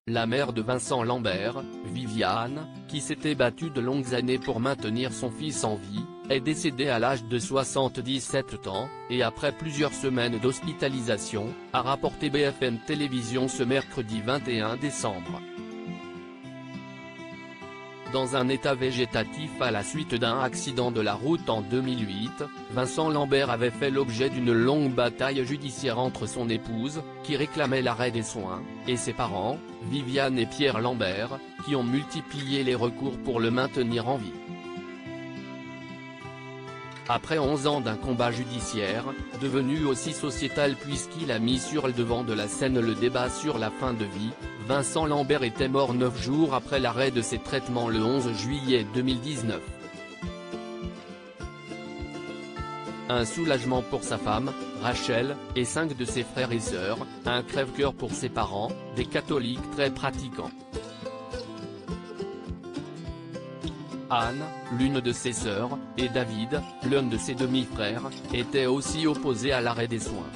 La mère de Vincent Lambert, Viviane, qui s'était battue de longues années pour maintenir son fils en vie, est décédée à l'âge de 77 ans, et après plusieurs semaines d'hospitalisation, a rapporté BFM Télévision ce mercredi 21 décembre. Dans un état végétatif à la suite d'un accident de la route en 2008, Vincent Lambert avait fait l'objet d'une longue bataille judiciaire entre son épouse, qui réclamait l'arrêt des soins, et ses parents, Viviane et Pierre Lambert, qui ont multiplié les recours pour le maintenir en vie. Après 11 ans d'un combat judiciaire, devenu aussi sociétal puisqu'il a mis sur le devant de la scène le débat sur la fin de vie, Vincent Lambert était mort 9 jours après l'arrêt de ses traitements le 11 juillet 2019. Un soulagement pour sa femme, Rachel, et 5 de ses frères et sœurs, un crève-cœur pour ses parents, des catholiques très pratiquants. Anne, l'une de ses sœurs, et David, l'un de ses demi-frères, étaient aussi opposés à l'arrêt des soins.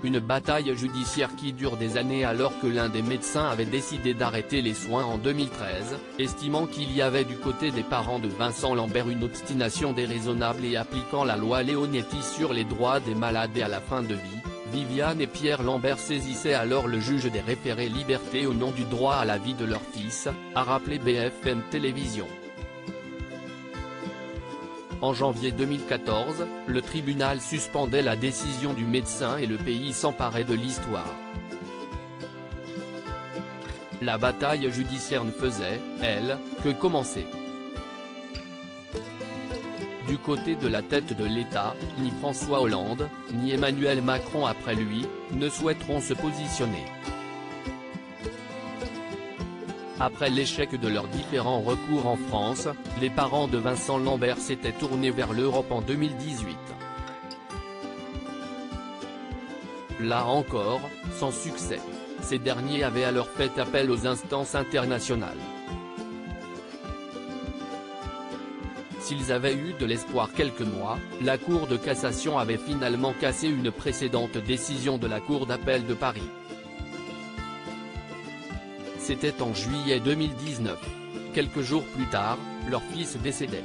Une bataille judiciaire qui dure des années alors que l'un des médecins avait décidé d'arrêter les soins en 2013, estimant qu'il y avait du côté des parents de Vincent Lambert une obstination déraisonnable et appliquant la loi Leonetti sur les droits des malades et à la fin de vie. Viviane et Pierre Lambert saisissaient alors le juge des référés liberté au nom du droit à la vie de leur fils, a rappelé BFM Télévision. En janvier 2014, le tribunal suspendait la décision du médecin et le pays s'emparait de l'histoire. La bataille judiciaire ne faisait, elle, que commencer. Du côté de la tête de l'État, ni François Hollande, ni Emmanuel Macron après lui, ne souhaiteront se positionner. Après l'échec de leurs différents recours en France, les parents de Vincent Lambert s'étaient tournés vers l'Europe en 2018. Là encore, sans succès. Ces derniers avaient alors fait appel aux instances internationales. S'ils avaient eu de l'espoir quelques mois, la Cour de cassation avait finalement cassé une précédente décision de la Cour d'appel de Paris. C'était en juillet 2019. Quelques jours plus tard, leur fils décédait.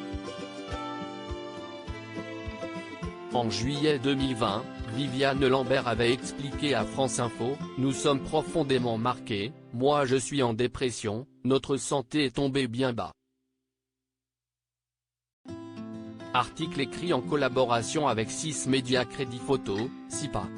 En juillet 2020, Viviane Lambert avait expliqué à France Info, « Nous sommes profondément marqués, moi je suis en dépression, notre santé est tombée bien bas. » Article écrit en collaboration avec 6 médias Crédit Photo, SIPA.